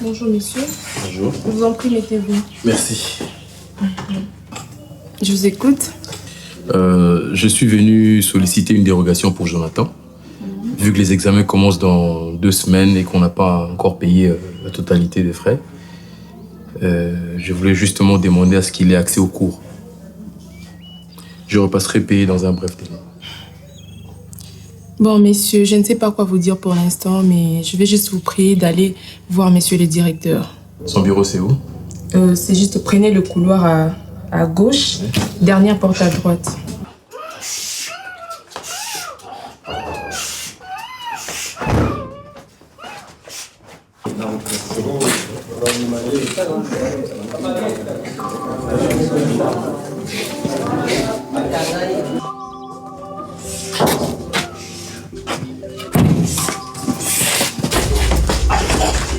Bonjour, monsieur. Bonjour. Je vous en prie, mettez-vous. Merci. Je vous écoute. Je suis venu solliciter une dérogation pour Jonathan. Vu que les examens commencent dans 2 semaines et qu'on n'a pas encore payé la totalité des frais, je voulais justement demander à ce qu'il ait accès aux cours. Je repasserai payer dans un bref délai. Bon, messieurs, je ne sais pas quoi vous dire pour l'instant, mais je vais juste vous prier d'aller voir monsieur le directeur. Son bureau, c'est où? C'est juste, prenez le couloir à gauche, dernière porte à droite.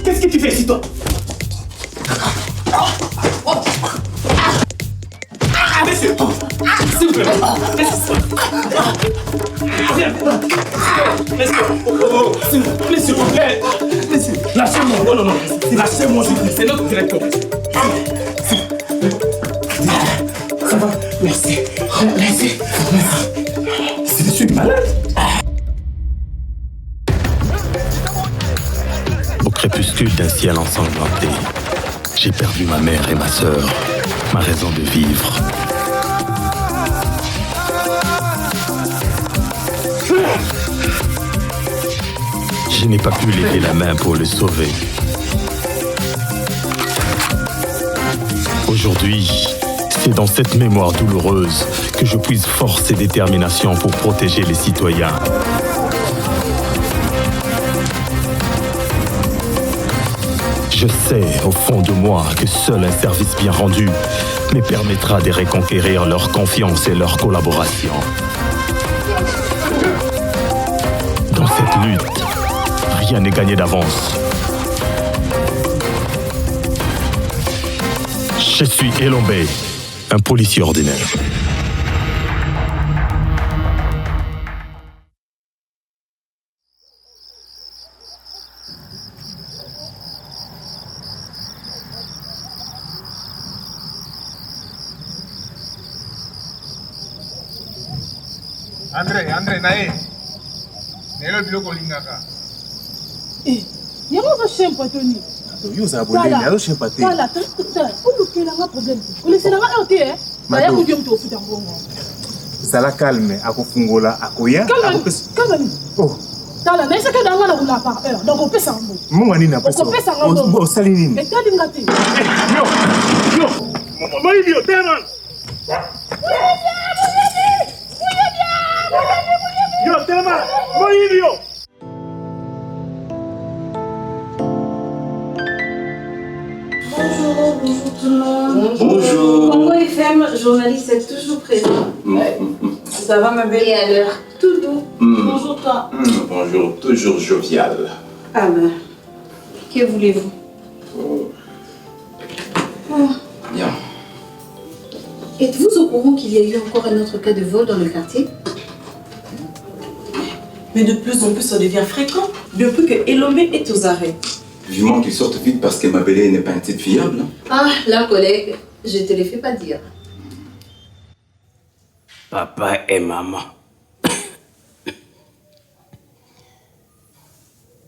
Qu'est-ce que tu fais ici, toi? Monsieur, s'il vous plaît, s'il vous plaît, lâchez-moi, non, lâchez-moi, c'est notre directeur. Ça va, merci. Je suis malade. Au crépuscule d'un ciel ensanglanté, j'ai perdu ma mère et ma sœur, ma raison de vivre. Je n'ai pas pu lever la main pour le sauver. Aujourd'hui, c'est dans cette mémoire douloureuse que je puise force et détermination pour protéger les citoyens. Je sais, au fond de moi, que seul un service bien rendu me permettra de reconquérir leur confiance et leur collaboration. Dans cette lutte, rien n'est gagné d'avance. Je suis Elombe, un policier ordinaire. André, nae. Nelo biloko lingaka. Yango va chempa Tony. Yo za bolé, nalo chempa te. Tala, olukela nga problème. Olesela nga RT Baya ko diom to futa ngongo. Sala calme, akofungola, akoya, akopesa. Kalani. Oh. Tala, na isaka danga na kula par heure. Donc opesa ngo. Munga nini apesa? Opesa ngo. Osali nini? Etali ngati. Yo. Moidio, teman. Yo, teman. Moidio. Bonjour tout le monde. Bonjour. Congo FM, journaliste est toujours présent. Ça va ma belle? Et à l'heure, tout doux. Bonjour toi. Bonjour, toujours jovial. Ah ben, que voulez-vous? Bien. Êtes-vous au courant qu'il y a eu encore un autre cas de vol dans le quartier? Mais de plus en plus, ça devient fréquent depuis que Elombe est aux arrêts. Vivement qu'il sorte vite parce que ma belle n'est pas un type fiable. Ah, là, collègue, je te le fais pas dire. Papa et maman.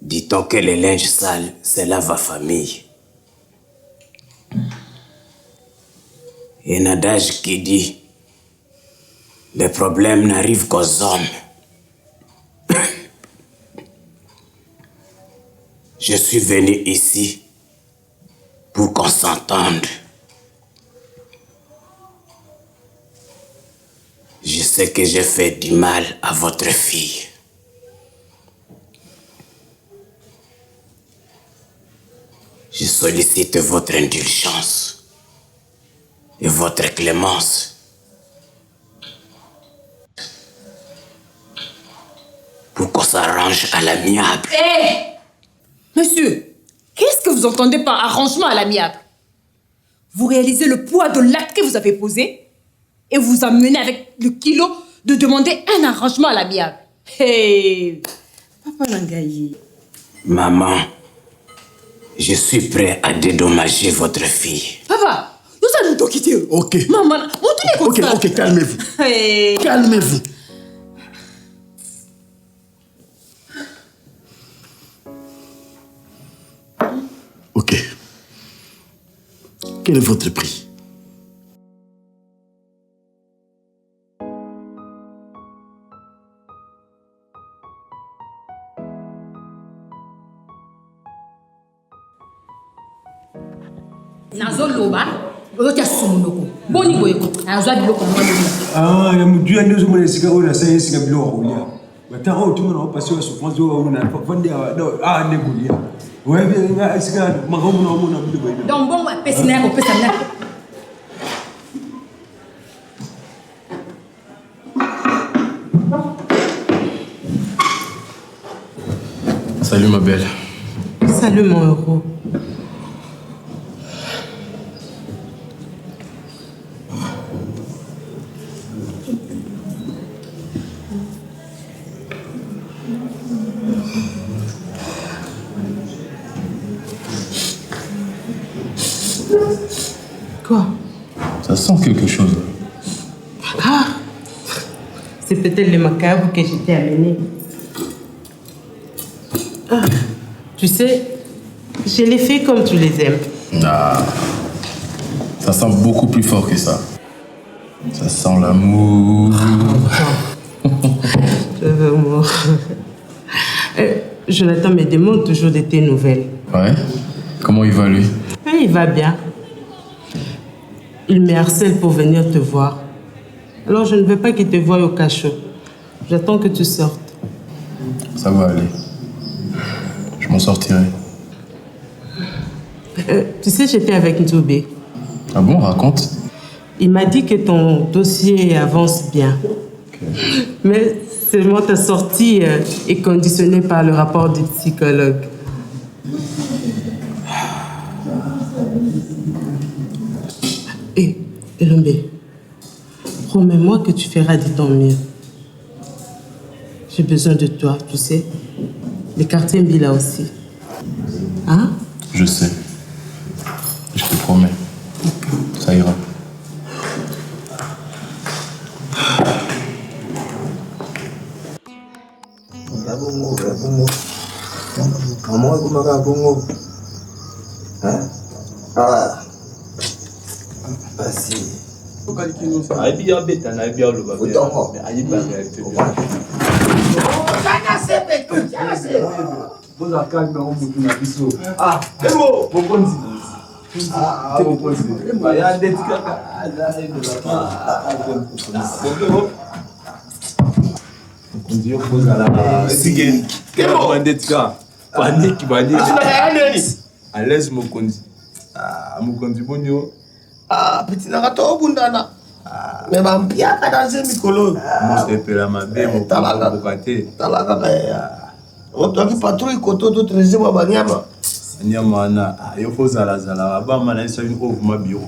Dit-on que les linges sales, c'est lave à famille. Et un adage qui dit les problèmes n'arrivent qu'aux hommes. Je suis venu ici pour qu'on s'entende. Je sais que j'ai fait du mal à votre fille. Je sollicite votre indulgence et votre clémence. Pour qu'on s'arrange à l'amiable. Hé! Monsieur, qu'est-ce que vous entendez par arrangement à l'amiable? Vous réalisez le poids de l'acte que vous avez posé et vous amenez avec le kilo de demander un arrangement à l'amiable. Hey! Papa Nangayi. Maman, je suis prêt à dédommager votre fille. Papa, nous allons nous quitter. Ok. Maman, on tourne comme ça. Ok, calmez-vous. Hey. Calmez-vous. Ok. Quel est votre prix? Nazoloba, oyotia sumunoko. Boni boyeko, azwa biloko mwana. Ah, ya mudia ndio zomwe sika ona sai sika biloko kulia. Bataka utuma na pasi wa souffrance wa una vande ne kulia. Wewe nga sika magamu na mona bido boyina. Donc bon pesina ko pesana. Salut ma belle. Salut mon héros. Quoi? Ça sent quelque chose. Ah, c'est peut-être le macabre que je t'ai amené. Ah, tu sais, je les fais comme tu les aimes. Ah, ça sent beaucoup plus fort que ça. Ça sent l'amour. Je veux mourir. Jonathan me demande toujours de tes nouvelles. Ouais? Comment il va lui? Il va bien. Il me harcèle pour venir te voir. Alors je ne veux pas qu'il te voie au cachot. J'attends que tu sortes. Ça va aller. Je m'en sortirai. Tu sais, j'étais avec Nzoubé. Ah bon, raconte. Il m'a dit que ton dossier avance bien. Okay. Mais seulement ta sortie est conditionnée par le rapport du psychologue. Hé, Elombe, promets-moi que tu feras de ton mieux. J'ai besoin de toi, tu sais. Le quartier Mbila aussi. Hein? Je sais. Je te promets. Ça ira. À l'aise, mon conduit. Mon conduit, bonio. Petit nagato, bundana. Mais ma pia, quand j'ai mis colo. Moi, je te la ma belle, mon bocate. Talaga, on doit que patrouille, koto, tout réseau, ma banyama. Nyamana, yo faut la ba mana isa une ouvre ma bio.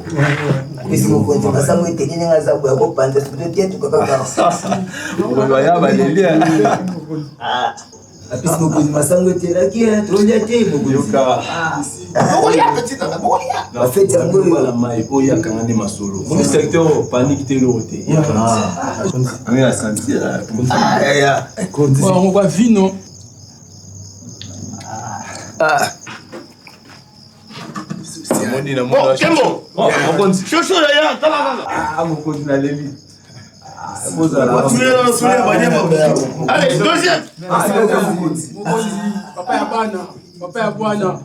Esse mon conduit, mas ça moi tenir na za boa ko panda, tu te tu On va y avoir les liens. Apis mon conduit, mas ça moi tenir aqui, trop liaté, mon conduit. Molia petit na molia. En fait, c'est un la mai o ya kangani masolo. Mon secteur panique te l'auté. On est à sentir. Ya. On va vino. Bon, Kembo! Mon conduit. Chocho là, t'as mon conduit na levi. Allez, deuxième! Papa Yabana. Papa Yabana.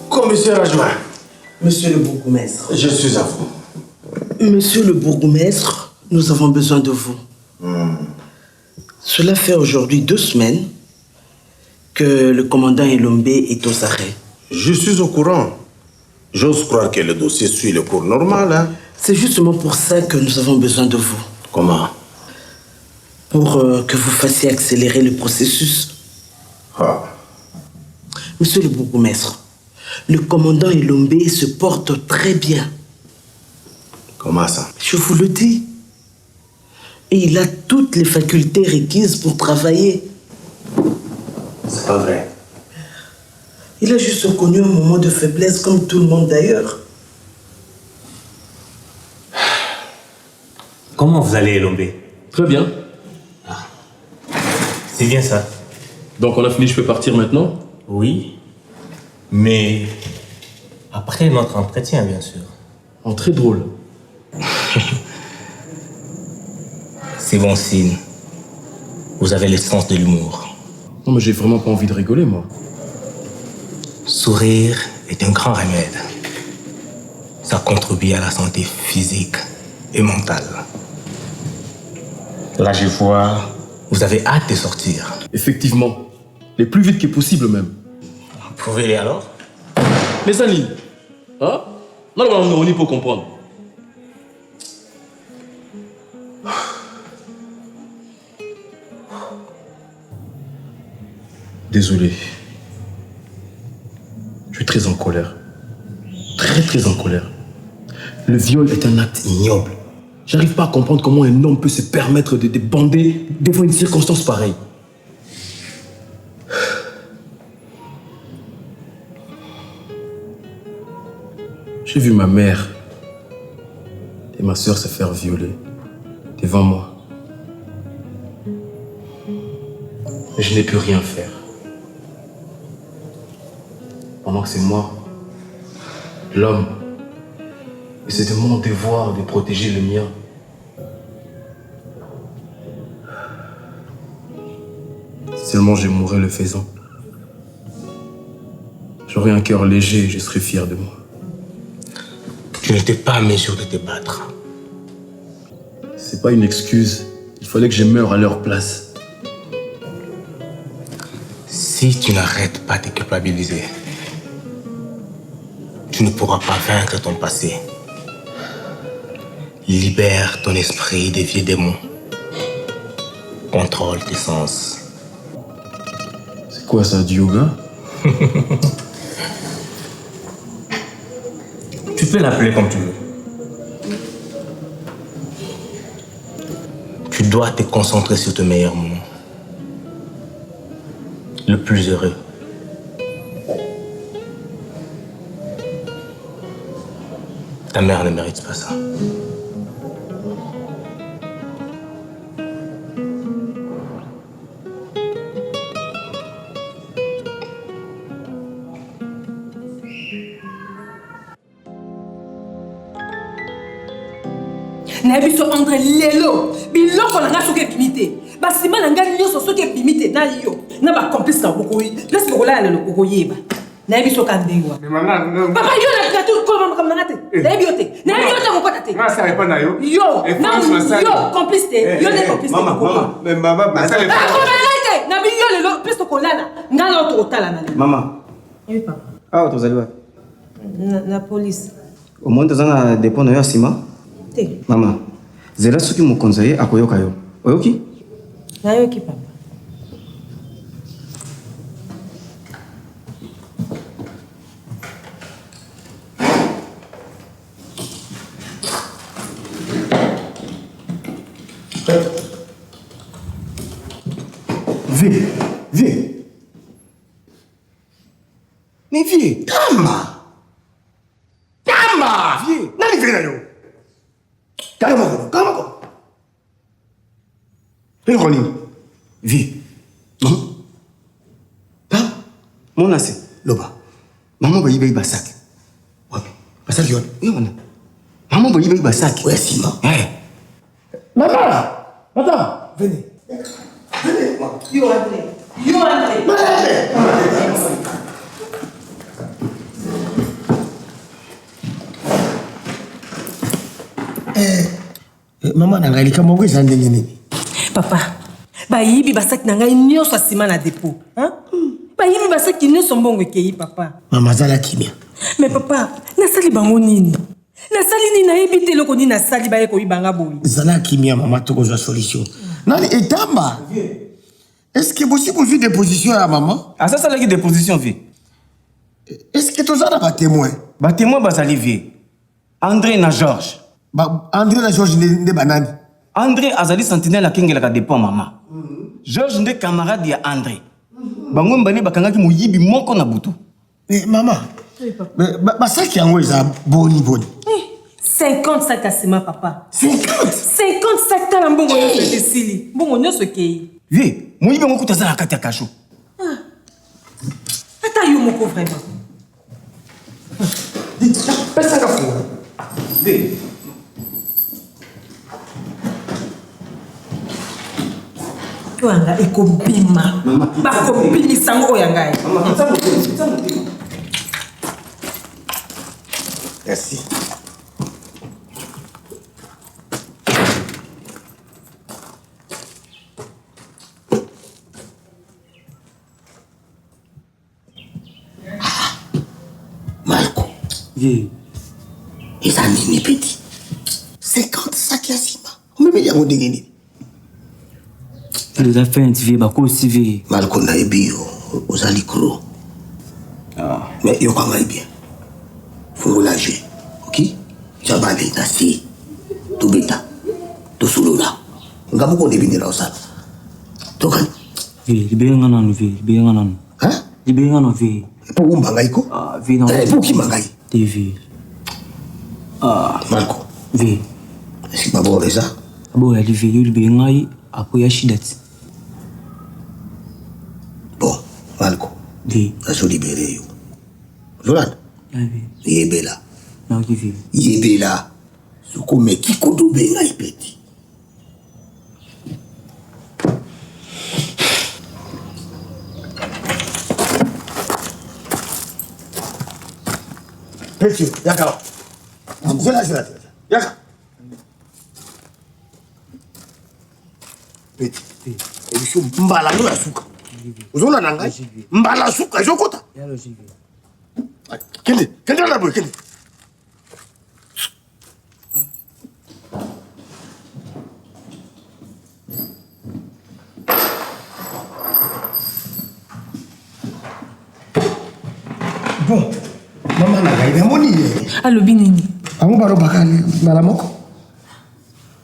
Commissaire adjoint. Monsieur le bourgmestre. Je suis à vous. Monsieur le bourgmestre, nous avons besoin de vous. Cela fait aujourd'hui 2 semaines que le commandant Elombe est aux arrêts. Je suis au courant. J'ose croire que le dossier suit le cours normal. Hein? C'est justement pour ça que nous avons besoin de vous. Comment? Pour que vous fassiez accélérer le processus. Ah. Monsieur le bourgmestre, Le commandant Elombe se porte très bien. Comment ça? Je vous le dis. Et il a toutes les facultés requises pour travailler. C'est pas vrai. Il a juste connu un moment de faiblesse comme tout le monde d'ailleurs. Comment vous allez, Elombe? Très bien. C'est bien ça. Donc on a fini, je peux partir maintenant? Oui. Mais après notre entretien, bien sûr. Oh, très drôle. C'est bon signe. Vous avez le sens de l'humour. Non, mais j'ai vraiment pas envie de rigoler, moi. Sourire est un grand remède. Ça contribue à la santé physique et mentale. Là, je vois, vous avez hâte de sortir. Effectivement. Le plus vite que possible, même. Prouvez-les alors. Mais Annie, hein? Non, on y peut comprendre. Désolé. Je suis très en colère. Très en colère. Le viol est un acte ignoble. J'arrive pas à comprendre comment un homme peut se permettre de bander devant une circonstance pareille. J'ai vu ma mère et ma soeur se faire violer devant moi. Mais je n'ai pu rien faire. Pendant que c'est moi, l'homme, et c'est de mon devoir de protéger le mien. Si seulement je mourrais le faisant, j'aurais un cœur léger et je serais fier de moi. Tu n'étais pas à mesure de te battre. C'est pas une excuse. Il fallait que je meure à leur place. Si tu n'arrêtes pas de te culpabiliser, tu ne pourras pas vaincre ton passé. Libère ton esprit des vieux démons. Contrôle tes sens. C'est quoi ça, du yoga? Tu peux l'appeler comme tu veux. Tu dois te concentrer sur tes meilleurs moments. Le plus heureux. Ta mère ne mérite pas ça. Nabiso André lelo biloko na nga soki epimite basima na nga nyonso soki epimite na yo na bacomplice na bokoyi place bokolala lelo kokoyeba nayebiso ka ndengwa papa yo na tout koma makambo na nga te nayebi yo te nayebi yo te mokota te yo complice te yo ne complice te na biyo lelo place tokolala nga na tokotala na lelo Maman. oui papa Ah, tozali wapi? na police Au moins toza na dépôt na yo nsima. te Maman, zela soki mokonzi ye akoyoka yo. Oyoki? nayoki papa Viens. Mais viens, Tamba! Viens! Nani viens là, yo? Calme. Viens. Maman? Mon assez. Loba. Maman va y aller basak. Ouais. Basak yon. Maman va y aller basak. Ouais, Sima. Maman! Attends. Venez. Yo André. Maman na ngai kama ngwe sande nini. Papa, bayibi basaki na ngai nyonso asima na dépôt. Bayibi basaki nyonso mbongo ekei papa. Mama zala kimia. Mais papa, nasali bango nini? Nasali nini nayebi te eloko nini nasali baye koyibanga boyi. Zala kimia mama tokozwa solution. Nani etamba? Est-ce que possible vu des positions à maman? Ah ça c'est la déposition vie. Est-ce que tu as un témoin? Bah témoin bazali vie. André na Georges. Bah André na Georges ne banani. André azali sentinelle à Kengela ka dépend maman. Georges ndé camarade ya André. Bango mbani bakangaki muyibi moko na butu. Mais maman. Oui papa. Mais ça qui yango eza boni. 50 sacs à ciment papa. 50 sacs à l'ambongo de Sili. Bongo nyoso kei. Vie, muyibi moko tazala kati ya kasho. Attends yo moko vraiment. Pesa ka fo. Vie. Tuanga ekobima. Bakobimi sango yangai. Maman, merci. Malco. Oui. Et ça n'est petit. 50 sacs à ciment. On me met à mon déguiné. Les affaires intiviées, bako aussi vie. Malco na ebi aux alicros. Mais yo quand même bien. Faut lâcher. OK? Jabale tasi. Tu beta. Tu sulula. Ngamu ko devinera osala. Tokan. Oui, libéré ngana vie, libéré ngana. Hein? Libéré ngana vie. Pour umbangai ko? Ah, vie non. Pour qui mangai? TV. Ah, Malco. vie. C'est pas bon ça. Abo ya libéré, libéré ngai après ya shidat. Bon, Malco. Vie. Ça se libérer yo. Zolan. Oui. Yebela. Non, qui vie. Yebela. Soko me kikodo be ngai petit. Petit, yaka. Zela. Yaka. Petit. Et biso mbala no yasuka. Uzona nanga? Mbala suka jokota. Yalo jivi. Kende la boy, kende. Bon, maman n'a pas moni. Allo binini. Amu baro bakali malamoko.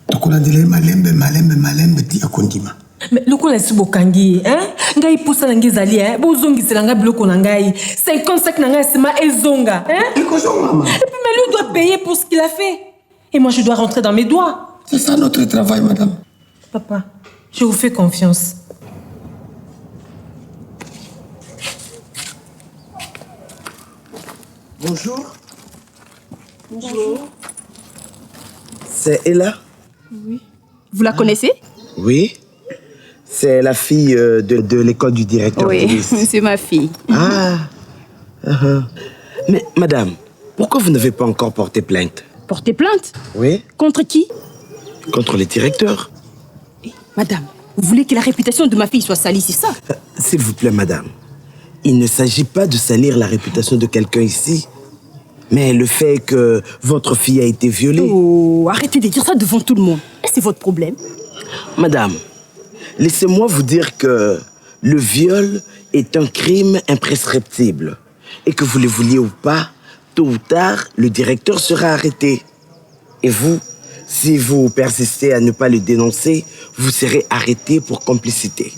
Tokona dile malembe ti akondima. Mais loko la sibokangi, hein? Ngai poussa nangi zali, hein? Bozongi selanga biloko nangai. 55 nanga sema ezonga, hein? Et maman. Et puis mais lui doit payer pour ce qu'il a fait. Et moi je dois rentrer dans mes doigts. C'est ça notre travail, madame. Papa, je vous fais confiance. Bonjour. Bonjour. C'est Ella? Oui. Vous la connaissez? Oui. C'est la fille de l'école du directeur. Oui, c'est ma fille. Ah. Mais madame, pourquoi vous n'avez pas encore porté plainte? Porter plainte? Oui. Contre qui? Contre le directeur. Madame, vous voulez que la réputation de ma fille soit salie, c'est ça? S'il vous plaît, madame. Il ne s'agit pas de salir la réputation de quelqu'un ici, mais le fait que votre fille a été violée. Oh, arrêtez de dire ça devant tout le monde. Et c'est votre problème? Madame, laissez-moi vous dire que le viol est un crime imprescriptible et que vous le vouliez ou pas, tôt ou tard, le directeur sera arrêté. Et vous, si vous persistez à ne pas le dénoncer, vous serez arrêté pour complicité.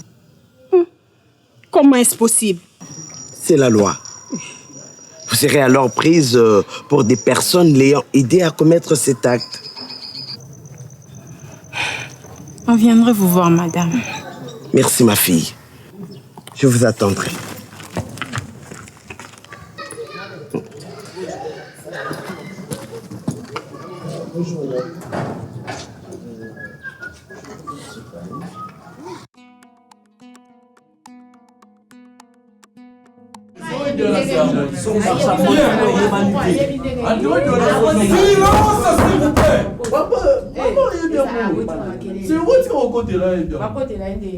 Comment est-ce possible? C'est la loi. Vous serez alors prise pour des personnes l'ayant aidé à commettre cet acte. On viendrait vous voir, madame. Merci, ma fille. Je vous attendrai.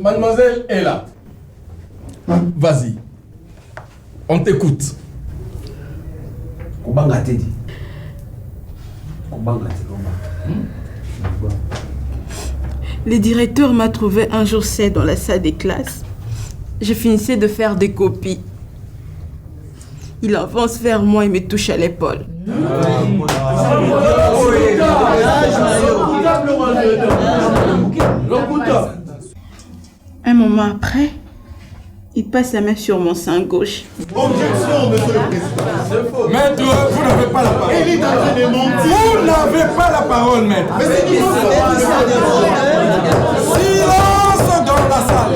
Mademoiselle est là. Vas-y. On t'écoute. Le directeur m'a trouvé un jour seul dans la salle des classes. Je finissais de faire des copies. Il avance vers moi et me touche à l'épaule. Un moment après, il passe la main sur mon sein gauche. Objection, monsieur le président. Maître, vous n'avez pas la parole. Il est en train de mentir. Vous n'avez pas la parole, maître. Mais c'est qui Silence dans la salle.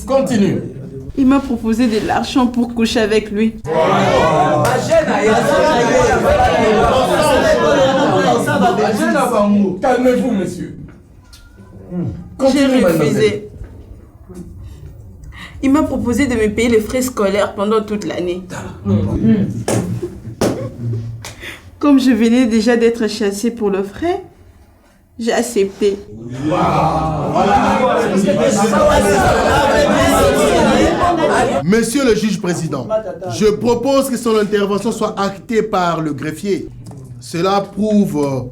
Continue. Il m'a proposé de l'argent pour coucher avec lui. Calmez-vous, monsieur. J'ai refusé. Il m'a proposé de me payer les frais scolaires pendant toute l'année. Comme je venais déjà d'être chassée pour le frais, j'ai accepté. Monsieur le juge président, je propose que son intervention soit actée par le greffier. Cela prouve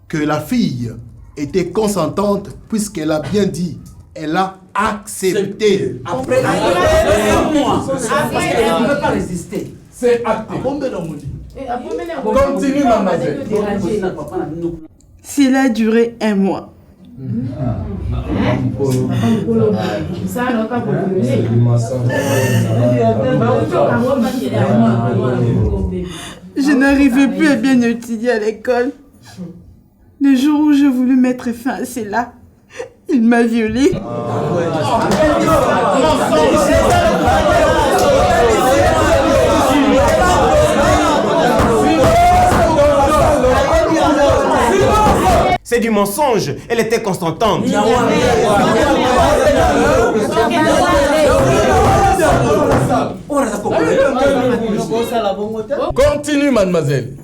que la fille était consentante puisqu'elle a bien dit. Elle a accepté. Après un mois. Parce qu'elle ne peut pas résister. C'est acté. Continue, mademoiselle. Cela a duré un mois. Je n'arrivais plus à bien étudier à l'école. Le jour où j'ai voulu mettre fin à cela, il m'a violée. C'est du mensonge. Elle était consentante. Continue, mademoiselle.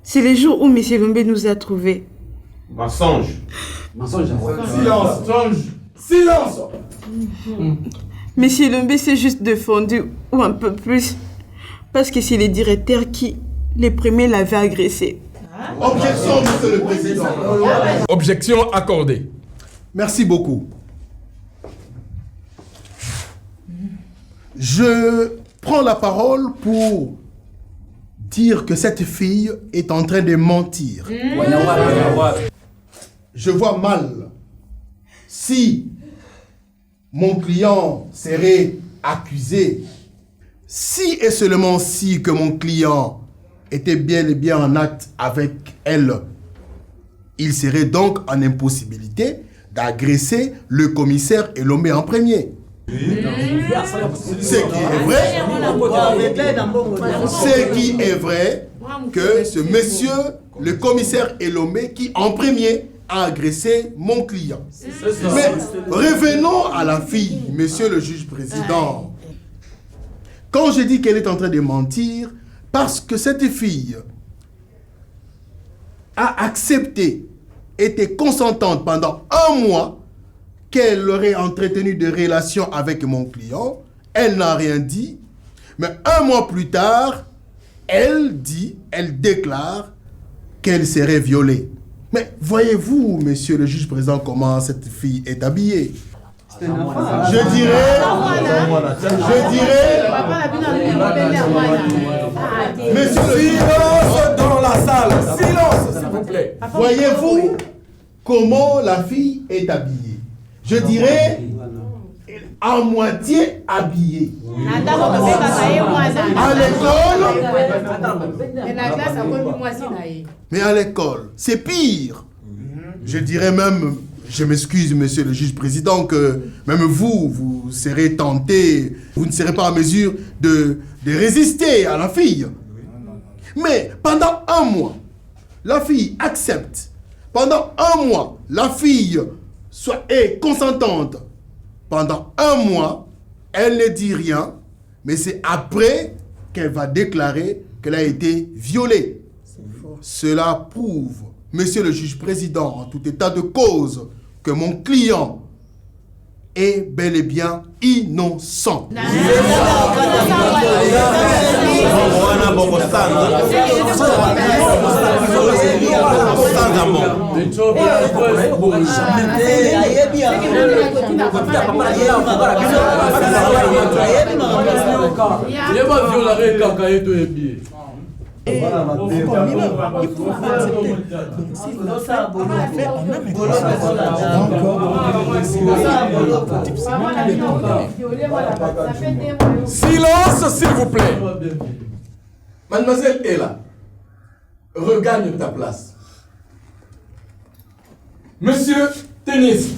C'est le jour où M. Lombé nous a trouvés. Mensonge. Silence. Silence. M. Lombé s'est juste défendu, ou un peu plus, parce que c'est le directeur qui, les premiers, l'avait agressé. Objection, monsieur le président. Objection accordée. Merci beaucoup. Je prends la parole pour dire que cette fille est en train de mentir. Je vois mal si mon client serait accusé, si et seulement si que mon client était bien et bien en acte avec elle, il serait donc en impossibilité d'agresser le commissaire Elomé en premier. Ce qui est vrai que ce monsieur, le commissaire Elomé, qui en premier a agressé mon client. Mais revenons à la fille, monsieur le juge président. Quand je dis qu'elle est en train de mentir, parce que cette fille a accepté, était consentante pendant un mois qu'elle aurait entretenu des relations avec mon client. Elle n'a rien dit. Mais un mois plus tard, elle déclare qu'elle serait violée. Mais voyez-vous, monsieur le juge président, comment cette fille est habillée? Je dirais, monsieur le silence dans la salle. Silence, s'il vous plaît. Voyez-vous comment la fille est habillée? Je dirais à moitié habillée. À l'école, mais à l'école, c'est pire. Je dirais même, je m'excuse, monsieur le juge président, que même vous serez tenté, vous ne serez pas en mesure de résister à la fille. Mais pendant un mois, la fille accepte. Pendant un mois, la fille est consentante. Pendant un mois, elle ne dit rien, mais c'est après qu'elle va déclarer qu'elle a été violée. Cela prouve, monsieur le juge président, en tout état de cause, que mon client est bel et bien innocent. Silence, s'il vous plaît. Mademoiselle Ella, regagne ta place. Monsieur Tennis,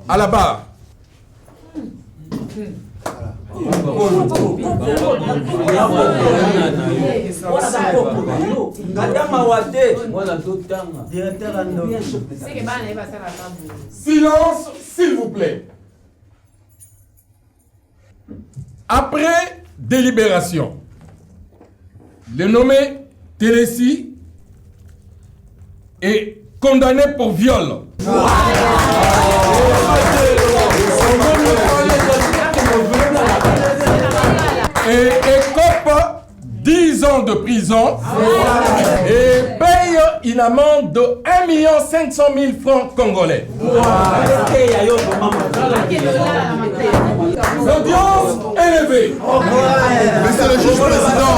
à la barre. Silence, s'il vous plaît. Après délibération, le nommé Télésy est condamné pour viol. Et écope 10 ans de prison et paye une amende de 1 500 000 francs congolais. L'audience est levée. Monsieur le juge président,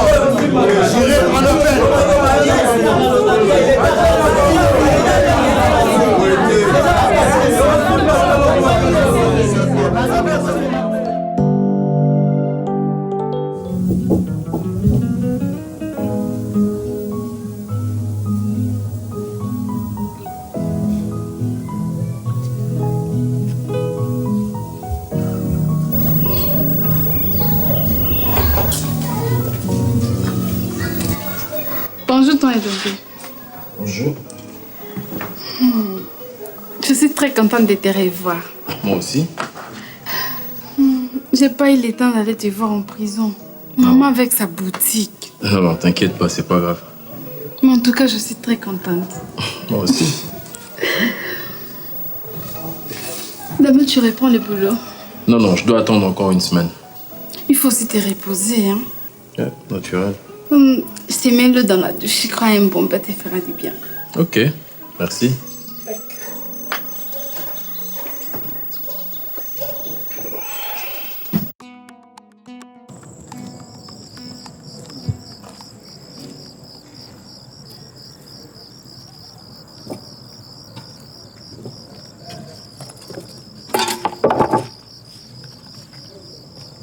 j'irai en appel. Bonjour, ton Edombe. Bonjour. Je suis très contente de te revoir. Moi aussi. J'ai pas eu le temps d'aller te voir en prison. Maman avec sa boutique. Non, t'inquiète pas, c'est pas grave. Mais en tout cas, je suis très contente. Moi aussi. D'abord, tu reprends le boulot. Non, je dois attendre encore une semaine. Il faut aussi te reposer, hein. Ouais, naturel. Je te mets l'eau dans la douche. Je crois un bon bain te fera du bien. Ok, merci.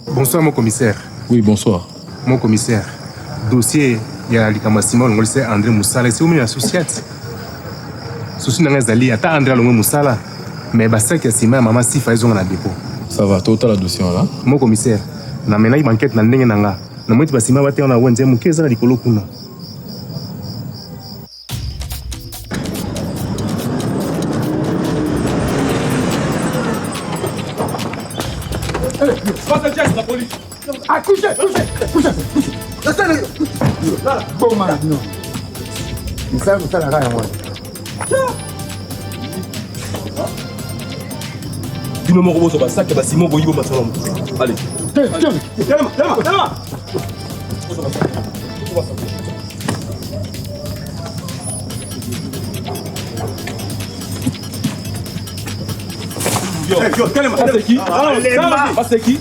Bonsoir, mon commissaire. Oui, bonsoir. Mon commissaire, dossier, il y a l'Ikama Simon, on le sait, André Moussala, c'est au milieu associate. Souci n'a pas ata André Longo Moussala, mais ça qui est si maman si fait on a dépôt. Ça va, total la dossier là. Mon commissaire, na mena y enquête na ndenge nanga. Na moi tu vas si ma bate on a wenze mukeza likolo kuna. La police. Ah, couchez. Laissez-le. Bon, man, non. Ça la rage, moi. Dis-moi mon robot sur ça, que Simon Boyibo m'a salon. Allez. Tiens. C'est qui? C'est qui?